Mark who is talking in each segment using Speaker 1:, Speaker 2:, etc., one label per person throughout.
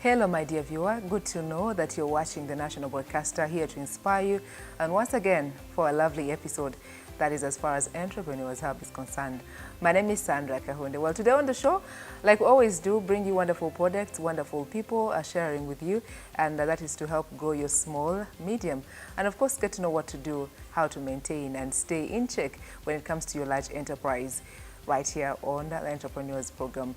Speaker 1: Hello, my dear viewer. Good to know that you're watching the national broadcaster here to inspire you. And once again, for a lovely episode that is as far as Entrepreneurs Hub is concerned. My name is Sandra Kahunde. Well, today on the show, like we always do, bring you wonderful products, wonderful people are sharing with you, and that is to help grow your small, medium, and of course, get to know what to do, how to maintain and stay in check when it comes to your large enterprise right here on the Entrepreneurs Program.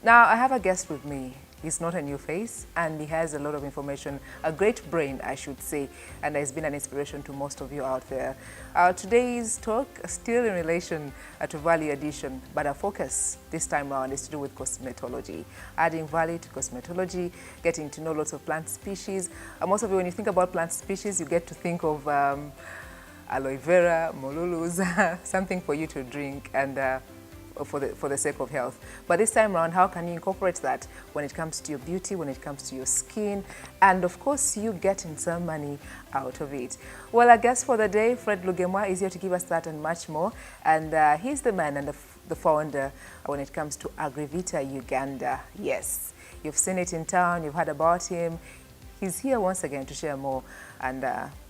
Speaker 1: Now, I have a guest with me. He's not a new face, and he has a lot of information, a great brain, I should say, and has been an inspiration to most of you out there. Today's talk still in relation to value addition, but our focus this time around is to do with cosmetology, adding value to cosmetology, getting to know lots of plant species. Most of you, when you think about plant species, you get to think of aloe vera, molulus, something for you to drink and for the sake of health. But this time around, how can you incorporate that when it comes to your beauty, when it comes to your skin, and of course you getting some money out of it? Well, our guest for the day, Fred Lugemwa, is here to give us that and much more. And he's the man and the founder when it comes to Agrivita Uganda. Yes, you've seen it in town, you've heard about him. He's here once again to share more and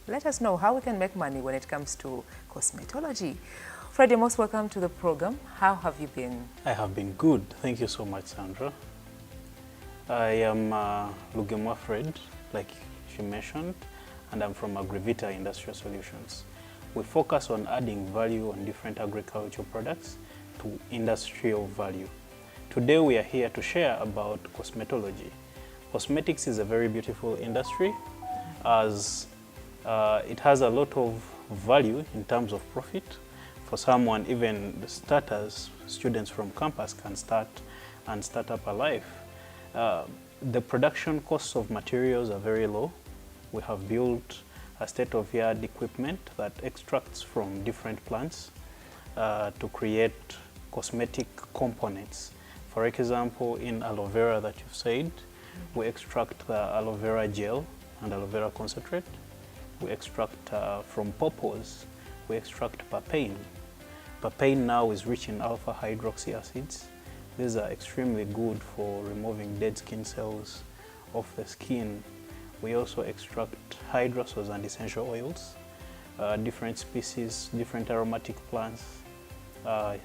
Speaker 1: let us know how we can make money when it comes to cosmetology. Fred, you're most welcome to the program. How have you been?
Speaker 2: I have been good. Thank you so much, Sandra. I am Lugemwa Fred, like she mentioned, and I'm from Agrivita Industrial Solutions. We focus on adding value on different agricultural products to industrial value. Today we are here to share about cosmetology. Cosmetics is a very beautiful industry as it has a lot of value in terms of profit. For someone, even the starters, students from campus can start up a life. The production costs of materials are very low. We have built a state-of-the-art equipment that extracts from different plants to create cosmetic components. For example, in aloe vera that you've said, we extract the aloe vera gel and aloe vera concentrate. We extract from pawpaws, we extract papain. Papain now is rich in alpha hydroxy acids. These are extremely good for removing dead skin cells off the skin. We also extract hydrosols and essential oils, different species, different aromatic plants.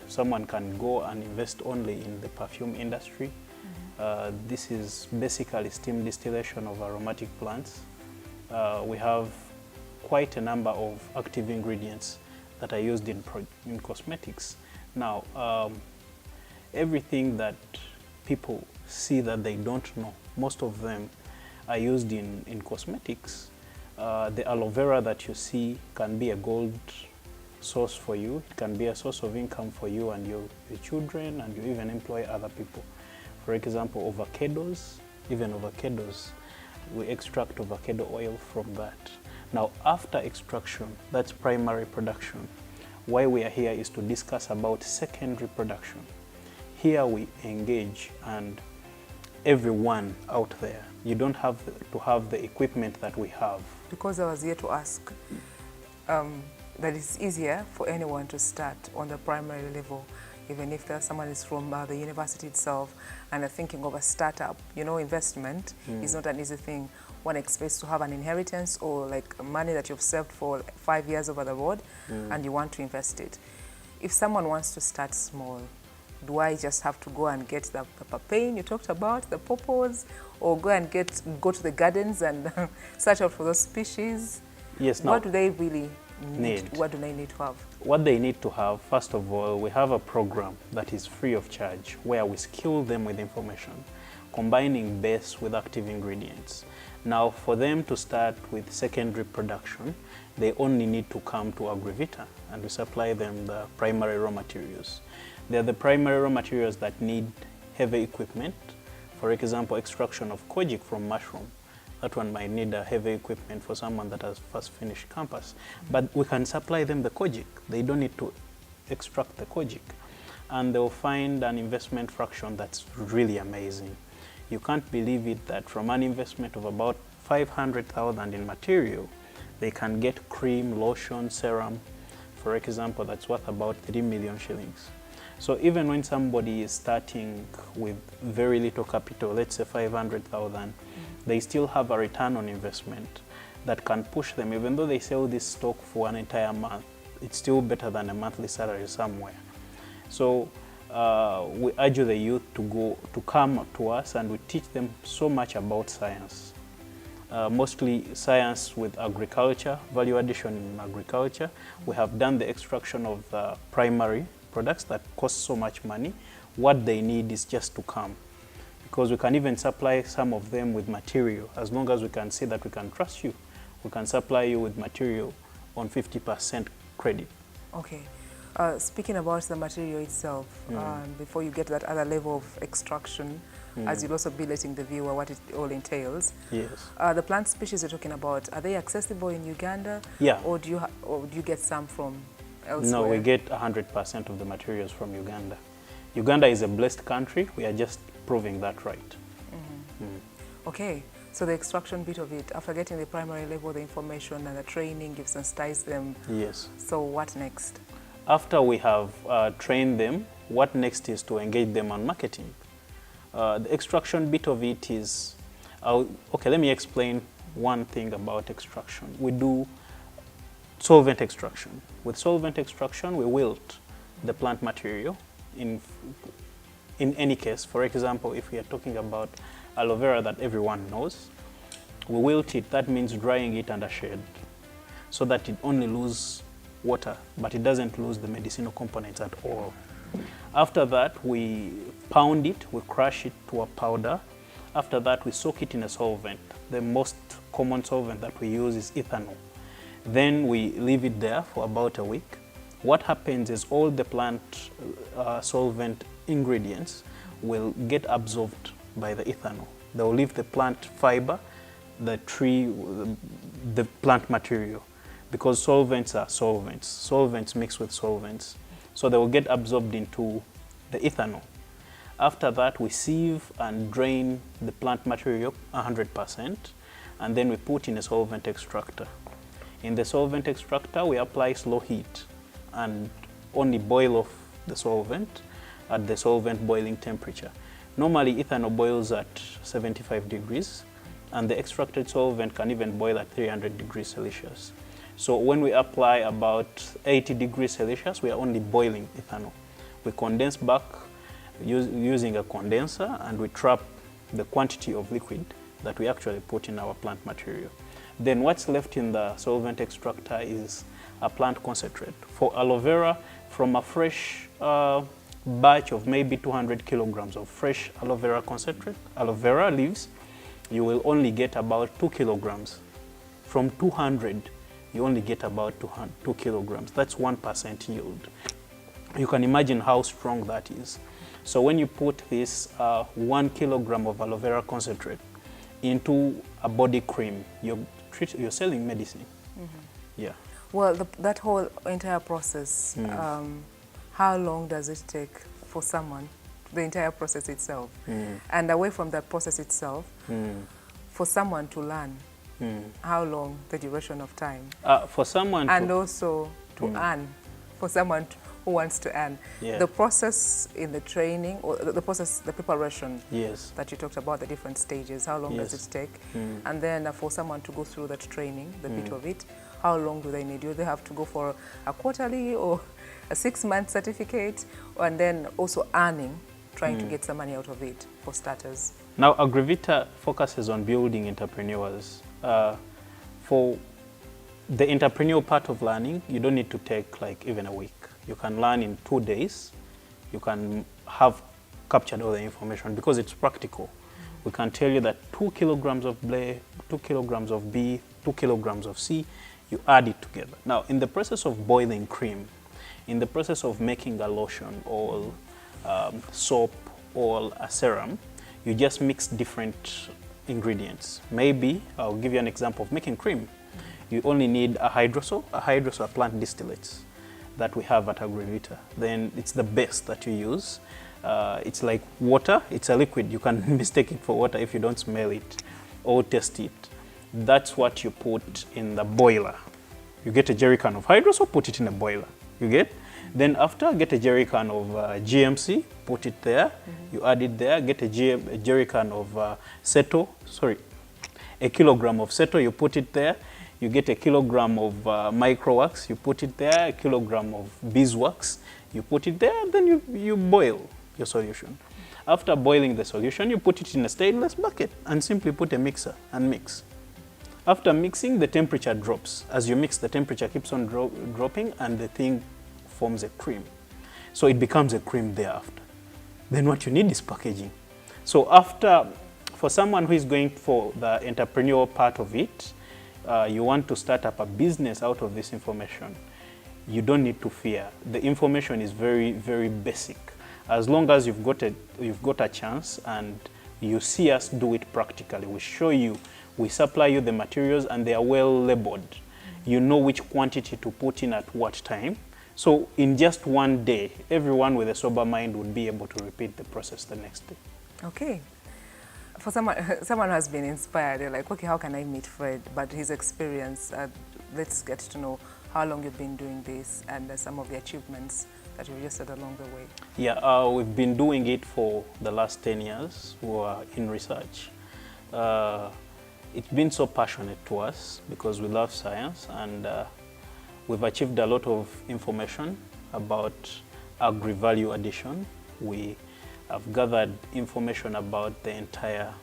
Speaker 2: Someone can go and invest only in the perfume industry. This is basically steam distillation of aromatic plants. We have quite a number of active ingredients that are used in cosmetics. Now, everything that people see that they don't know, most of them are used in cosmetics. The aloe vera that you see can be a gold source for you. It can be a source of income for you and your children, and you even employ other people. For example, avocados, we extract avocado oil from that. Now, after extraction, that's primary production. Why we are here is to discuss about secondary production. Here we engage, and everyone out there, you don't have to have the equipment that we have.
Speaker 1: Because I was here to ask, that it's easier for anyone to start on the primary level, even if someone is from the university itself and are thinking of a startup. You know, investment is not an easy thing. One expects to have an inheritance or like money that you've saved for 5 years over the road and you want to invest it. If someone wants to start small, do I just have to go and get the papain you talked about, the pawpaws, or go to the gardens and search out for those species?
Speaker 2: Yes.
Speaker 1: What do they really need? What do they need to have?
Speaker 2: What they need to have, first of all, we have a program that is free of charge where we skill them with information, combining base with active ingredients. Now, for them to start with secondary production, they only need to come to Agrivita and we supply them the primary raw materials. They're the primary raw materials that need heavy equipment. For example, extraction of kojic from mushroom. That one might need a heavy equipment for someone that has first finished campus. But we can supply them the kojic. They don't need to extract the kojic. And they'll find an investment fraction that's really amazing. You can't believe it that from an investment of about 500,000 in material, they can get cream, lotion, serum, for example, that's worth about 3 million shillings. So even when somebody is starting with very little capital, let's say 500,000, they still have a return on investment that can push them. Even though they sell this stock for an entire month, it's still better than a monthly salary somewhere. So we urge the youth to come to us, and we teach them so much about science. Mostly science with agriculture, value addition in agriculture. We have done the extraction of the primary products that cost so much money. What they need is just to come, because we can even supply some of them with material. As long as we can say that we can trust you, we can supply you with material on 50% credit.
Speaker 1: Okay. Speaking about the material itself, before you get to that other level of extraction, as you'll also be letting the viewer what it all entails.
Speaker 2: Yes.
Speaker 1: The plant species you're talking about, are they accessible in Uganda?
Speaker 2: Yeah.
Speaker 1: Or do you get some from elsewhere?
Speaker 2: No, we get 100% of the materials from Uganda. Uganda is a blessed country. We are just proving that right.
Speaker 1: Okay. So the extraction bit of it, after getting the primary level, the information and the training, you've sensitized them.
Speaker 2: Yes.
Speaker 1: So what next?
Speaker 2: After we have trained them, what next is to engage them on marketing. The extraction bit of it is, okay, let me explain one thing about extraction. We do solvent extraction. With solvent extraction, we wilt the plant material. In any case, for example, if we are talking about aloe vera that everyone knows, we wilt it. That means drying it under shade so that it only loses water, but it doesn't lose the medicinal components at all. After that, we pound it, we crush it to a powder. After that, we soak it in a solvent. The most common solvent that we use is ethanol. Then we leave it there for about a week. What happens is all the plant solvent ingredients will get absorbed by the ethanol. They will leave the plant fiber, the tree, the plant material, because solvents are solvents. Solvents mix with solvents. So they will get absorbed into the ethanol. After that, we sieve and drain the plant material 100%, and then we put in a solvent extractor. In the solvent extractor, we apply slow heat and only boil off the solvent at the solvent boiling temperature. Normally, ethanol boils at 75 degrees, and the extracted solvent can even boil at 300 degrees Celsius. So when we apply about 80 degrees Celsius, we are only boiling ethanol. We condense back using a condenser, and we trap the quantity of liquid that we actually put in our plant material. Then what's left in the solvent extractor is a plant concentrate. For aloe vera, from a fresh batch of maybe 200 kilograms of fresh aloe vera concentrate, aloe vera leaves, you will only get about 2 kilograms. From 200, you only get about 2 kilograms. That's 1% yield. You can imagine how strong that is. So when you put this 1 kilogram of aloe vera concentrate into a body cream, you're selling medicine. Yeah.
Speaker 1: Well, that whole entire process, how long does it take for someone, the entire process itself? And away from that process itself, for someone to learn, how long, the duration of time?
Speaker 2: For someone
Speaker 1: and also to earn, for someone who wants to earn.
Speaker 2: Yeah.
Speaker 1: The process in the training, or the process, the preparation
Speaker 2: Yes.
Speaker 1: that you talked about, the different stages, how long does it take? And then for someone to go through that training, the bit of it, how long do they need? Do they have to go for a quarterly or a 6-month certificate? And then also earning, trying to get some money out of it, for starters.
Speaker 2: Now, Agrivita focuses on building entrepreneurs. For the entrepreneurial part of learning, you don't need to take like even a week. You can learn in 2 days. You can have captured all the information because it's practical. We can tell you that 2 kilograms of A, 2 kilograms of B, 2 kilograms of C, you add it together. Now, in the process of boiling cream, in the process of making a lotion or soap or a serum, you just mix different ingredients. Maybe, I'll give you an example of making cream. You only need a hydrosol. A hydrosol are plant distillates that we have at Agrivita. Then it's the best that you use. It's like water. It's a liquid. You can mistake it for water if you don't smell it or taste it. That's what you put in the boiler. You get a jerry can of hydrosol, put it in a boiler. You get? Then after, get a jerry can of GMC, put it there. You add it there. Get a jerry can of Seto, a kilogram of Seto, you put it there. You get a kilogram of microwax, you put it there. A kilogram of beeswax, you put it there. And then you boil your solution. After boiling the solution, you put it in a stainless bucket and simply put a mixer and mix. After mixing, the temperature drops. As you mix, the temperature keeps on dropping and the thing forms a cream. So it becomes a cream thereafter. Then what you need is packaging. So for someone who is going for the entrepreneurial part of it, you want to start up a business out of this information, you don't need to fear. The information is very, very basic. As long as you've got a chance and you see us do it practically, we show you, we supply you the materials and they are well labeled. You know which quantity to put in at what time. So in just one day, everyone with a sober mind would be able to repeat the process the next day.
Speaker 1: Okay. For someone who has been inspired, they're like, okay, how can I meet Fred? But his experience, let's get to know how long you've been doing this and some of the achievements that you've just had along the way.
Speaker 2: Yeah, we've been doing it for the last 10 years. We are in research. It's been so passionate to us because we love science, and we've achieved a lot of information about agri-value addition. We have gathered information about the entire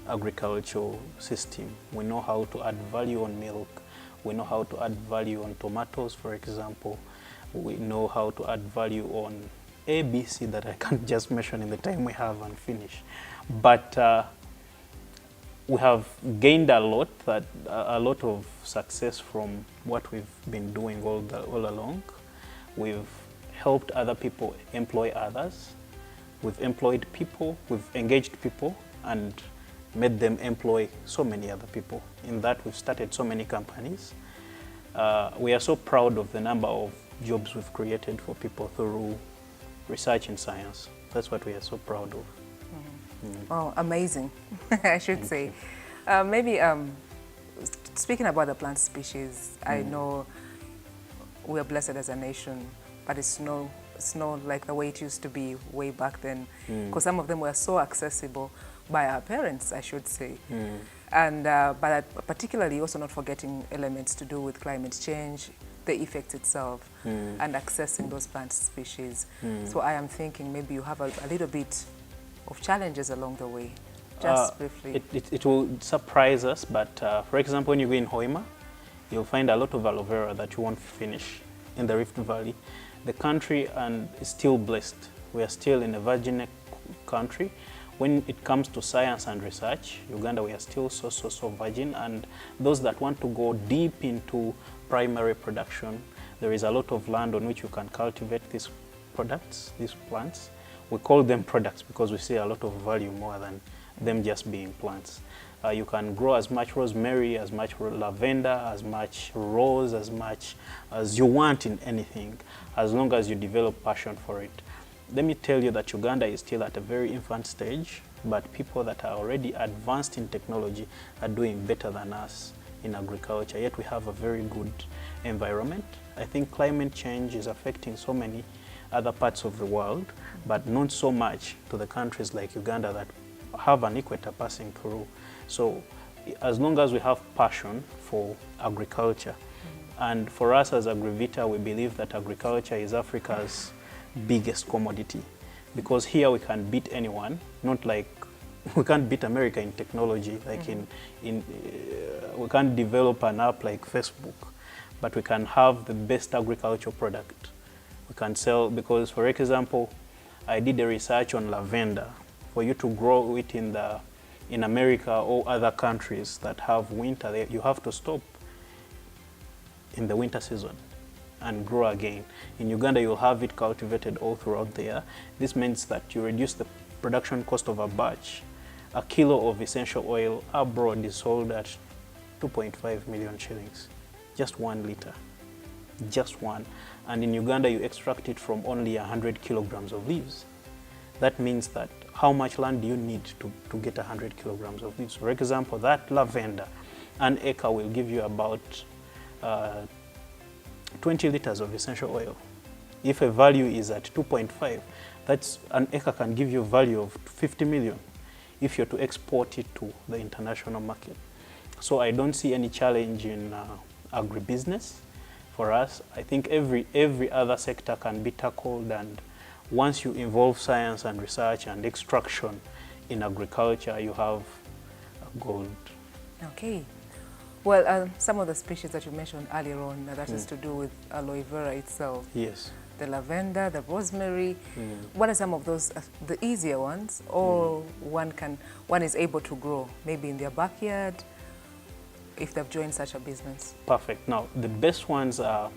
Speaker 2: agricultural system. We know how to add value on milk. We know how to add value on tomatoes, for example. We know how to add value on ABC that I can't just mention in the time we have and finish. But we have gained a lot of success from what we've been doing all along. We've helped other people employ others. We've employed people, we've engaged people and made them employ so many other people. In that, we've started so many companies. We are so proud of the number of jobs we've created for people through research in science. That's what we are so proud of.
Speaker 1: Oh, amazing, I should say. Maybe speaking about the plant species, I know we are blessed as a nation, but it's not like the way it used to be way back then, because some of them were so accessible by our parents, I should say. And but particularly also not forgetting elements to do with climate change, the effects itself, and accessing those plant species. So I am thinking maybe you have a little bit of challenges along the way, just briefly.
Speaker 2: It will surprise us, but for example, when you go in Hoima, you'll find a lot of aloe vera that you won't finish in the Rift Valley. The country is still blessed. We are still in a virgin country. When it comes to science and research, Uganda, we are still so virgin. And those that want to go deep into primary production, there is a lot of land on which you can cultivate these products, these plants. We call them products because we see a lot of value more than them just being plants. You can grow as much rosemary, as much lavender, as much rose, as much as you want in anything, as long as you develop passion for it. Let me tell you that Uganda is still at a very infant stage, but people that are already advanced in technology are doing better than us in agriculture, yet we have a very good environment. I think climate change is affecting so many other parts of the world, but not so much to the countries like Uganda that have an equator passing through. So as long as we have passion for agriculture, and for us as Agrivita, we believe that agriculture is Africa's biggest commodity, because here we can beat anyone, not like we can't beat America in technology, like we can't develop an app like Facebook, but we can have the best agricultural product. We can sell, because for example, I did a research on lavender. For you to grow it in America or other countries that have winter, you have to stop in the winter season and grow again. In Uganda, you'll have it cultivated all throughout the year. This means that you reduce the production cost of a batch. A kilo of essential oil abroad is sold at 2.5 million shillings. Just 1 liter. Just one. And in Uganda, you extract it from only 100 kilograms of leaves. That means that how much land do you need to get 100 kilograms of leaves? For example, that lavender, an acre will give you about 20 liters of essential oil. If a value is at 2.5, that's an acre can give you a value of 50 million if you're to export it to the international market. So I don't see any challenge in agribusiness. For us, I think every other sector can be tackled, and once you involve science and research and extraction in agriculture, you have gold.
Speaker 1: Okay. Well, some of the species that you mentioned earlier on, that is to do with aloe vera itself.
Speaker 2: Yes.
Speaker 1: The lavender, the rosemary. What are some of those, the easier ones, or one is able to grow, maybe in their backyard, if they've joined such a business?
Speaker 2: Perfect. Now, the best ones are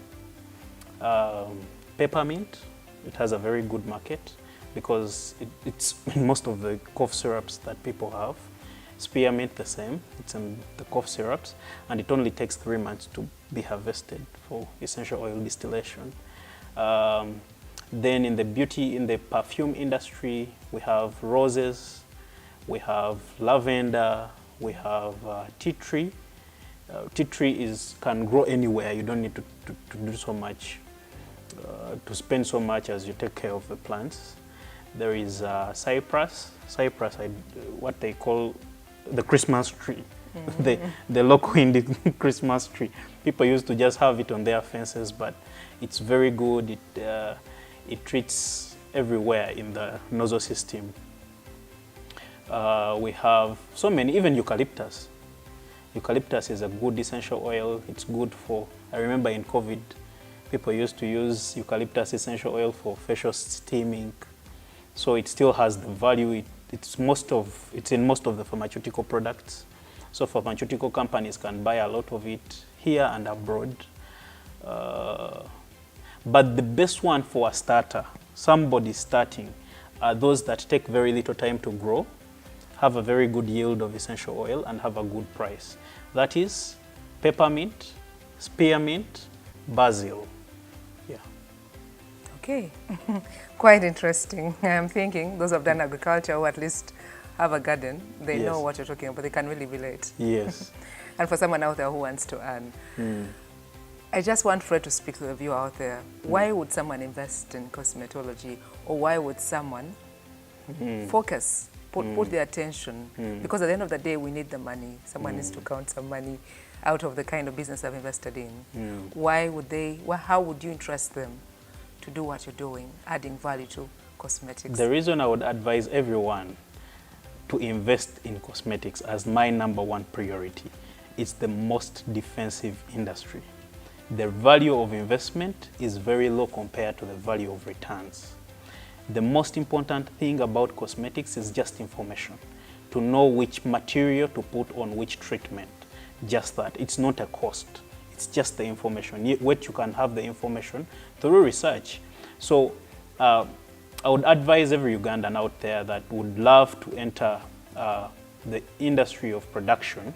Speaker 2: peppermint. It has a very good market because it's in most of the cough syrups that people have. Spearmint, the same. It's in the cough syrups, and it only takes 3 months to be harvested for essential oil distillation. Then in the perfume industry, we have roses, we have lavender, we have tea tree. Tea tree can grow anywhere. You don't need to do so much, to spend so much as you take care of the plants. There is cypress. Cypress, what they call the Christmas tree, the local Indian Christmas tree. People used to just have it on their fences, but it's very good. It treats everywhere in the nozzle system. We have so many, even eucalyptus. Eucalyptus is a good essential oil. It's good for, I remember in COVID, people used to use eucalyptus essential oil for facial steaming. So it still has the value. It's in most of the pharmaceutical products. So pharmaceutical companies can buy a lot of it here and abroad. But the best one for a starter, somebody starting, are those that take very little time to grow, have a very good yield of essential oil, and have a good price. That is peppermint, spearmint, basil. Yeah.
Speaker 1: Okay, quite interesting. I'm thinking those who have done agriculture, or at least have a garden, they know what you're talking about. They can really relate.
Speaker 2: Yes.
Speaker 1: And for someone out there who wants to earn, I just want Fred to speak to the viewer out there. Why would someone invest in cosmetology, or why would someone focus, put their attention? Because at the end of the day, we need the money. Someone needs to count some money out of the kind of business I've invested in. Why would they? How would you interest them to do what you're doing, adding value to cosmetics?
Speaker 2: The reason I would advise everyone to invest in cosmetics as my #1 priority, it's the most defensive industry. The value of investment is very low compared to the value of returns. The most important thing about cosmetics is just information, to know which material to put on which treatment. Just that. It's not a cost. It's just the information. What you can have the information through research. So I would advise every Ugandan out there that would love to enter the industry of production,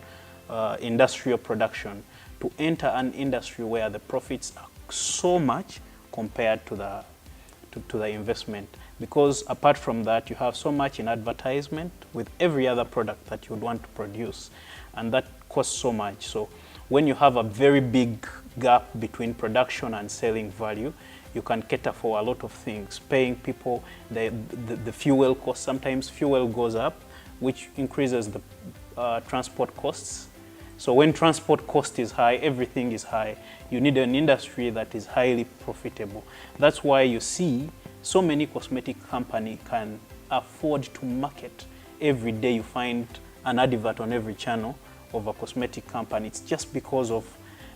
Speaker 2: industrial production, to enter an industry where the profits are so much compared to the investment. Because apart from that, you have so much in advertisement with every other product that you would want to produce, and that costs so much. So when you have a very big gap between production and selling value, you can cater for a lot of things, paying people, the fuel cost. Sometimes fuel goes up, which increases the transport costs. So when transport cost is high, everything is high. You need an industry that is highly profitable. That's why you see so many cosmetic companies can afford to market. Every day you find an advert on every channel of a cosmetic company. It's just because of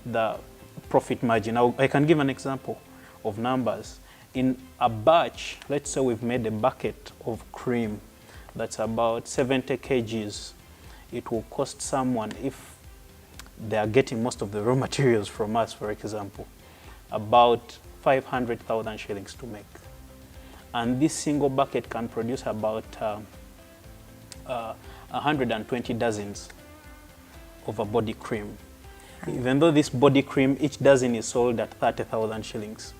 Speaker 2: the profit margin. I can give an example of numbers. In a batch, let's say we've made a bucket of cream that's about 70 kgs. It will cost someone, if they are getting most of the raw materials from us, for example, about 500,000 shillings to make. And this single bucket can produce about 120 dozens of a body cream. Even though this body cream, each dozen is sold at 30,000 shillings.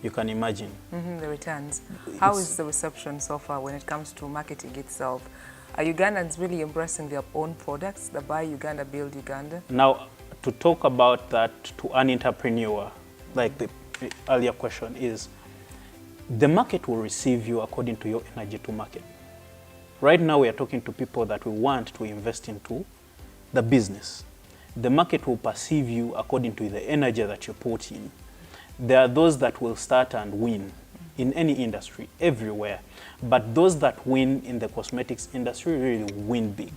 Speaker 2: You can imagine.
Speaker 1: The returns. How is the reception so far when it comes to marketing itself? Are Ugandans really embracing their own products, the Buy Uganda, Build Uganda?
Speaker 2: Now, to talk about that to an entrepreneur, like the earlier question is, the market will receive you according to your energy to market. Right now, we are talking to people that we want to invest into the business. The market will perceive you according to the energy that you put in. There are those that will start and win in any industry, everywhere. But those that win in the cosmetics industry really win big,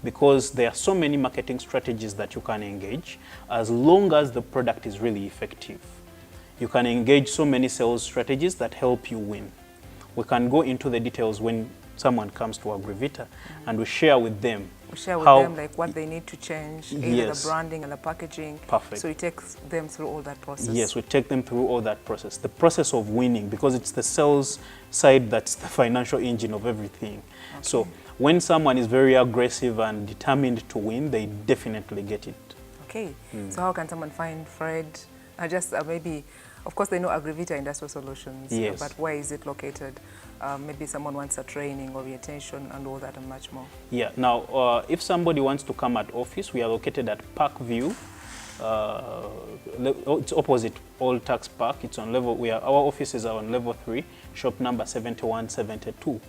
Speaker 2: because there are so many marketing strategies that you can engage as long as the product is really effective. You can engage so many sales strategies that help you win. We can go into the details when someone comes to Agrivita, and we share with them.
Speaker 1: We share with them like what they need to change, either
Speaker 2: Yes.
Speaker 1: the branding and the packaging.
Speaker 2: Perfect.
Speaker 1: So we take them through all that process.
Speaker 2: Yes, we take them through all that process. The process of winning, because it's the sales side that's the financial engine of everything.
Speaker 1: Okay.
Speaker 2: So when someone is very aggressive and determined to win, they definitely get it.
Speaker 1: Okay. So how can someone find Fred? Just maybe, of course, they know Agrivita Industrial Solutions.
Speaker 2: Yes.
Speaker 1: But where is it located? Maybe someone wants a training, orientation, and all that and much more.
Speaker 2: Yeah. Now, if somebody wants to come at office, we are located at Park View. It's opposite Old Tax Park. It's on level. Our offices are on level 3, shop number 7172.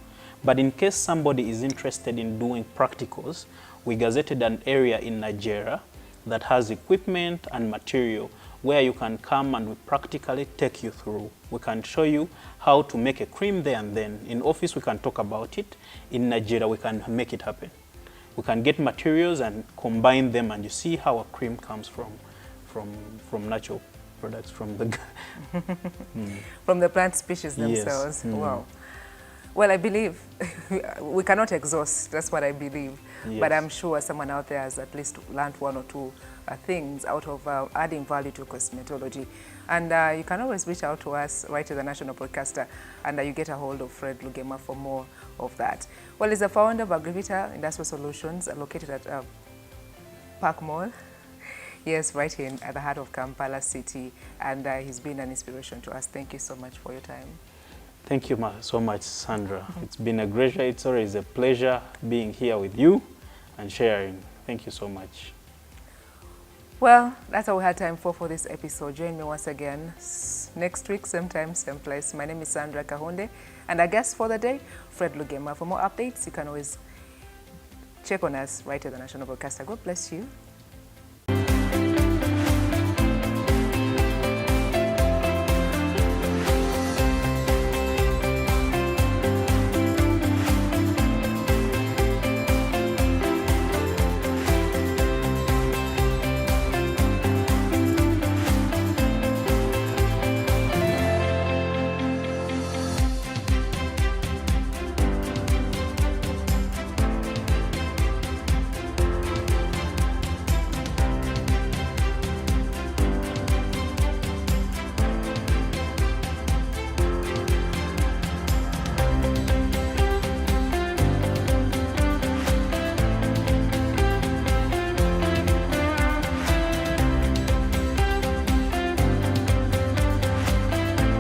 Speaker 2: But in case somebody is interested in doing practicals, we gazetted an area in Nigeria that has equipment and material where you can come and we practically take you through. We can show you how to make a cream there and then. In office, we can talk about it. In Nigeria, we can make it happen. We can get materials and combine them, and you see how a cream comes from natural products, from the
Speaker 1: From the plant species themselves.
Speaker 2: Yes.
Speaker 1: Wow. Well, I believe we cannot exhaust. That's what I believe.
Speaker 2: Yes.
Speaker 1: But I'm sure someone out there has at least learned one or two things out of adding value to cosmetology. And you can always reach out to us right to the National Broadcaster, and you get a hold of Fred Lugema for more of that. Well, he's the founder of Agrivita Industrial Solutions, located at Park Mall. Yes, right here at the heart of Kampala City. And he's been an inspiration to us. Thank you so much for your time.
Speaker 2: Thank you so much, Sandra. It's been a great, it's always a pleasure being here with you and sharing. Thank you so much.
Speaker 1: Well, that's all we had time for this episode. Join me once again next week, same time, same place. My name is Sandra Kahunde, and our guest for the day, Fred Lugema. For more updates, you can always check on us right at the National Broadcaster. God bless you.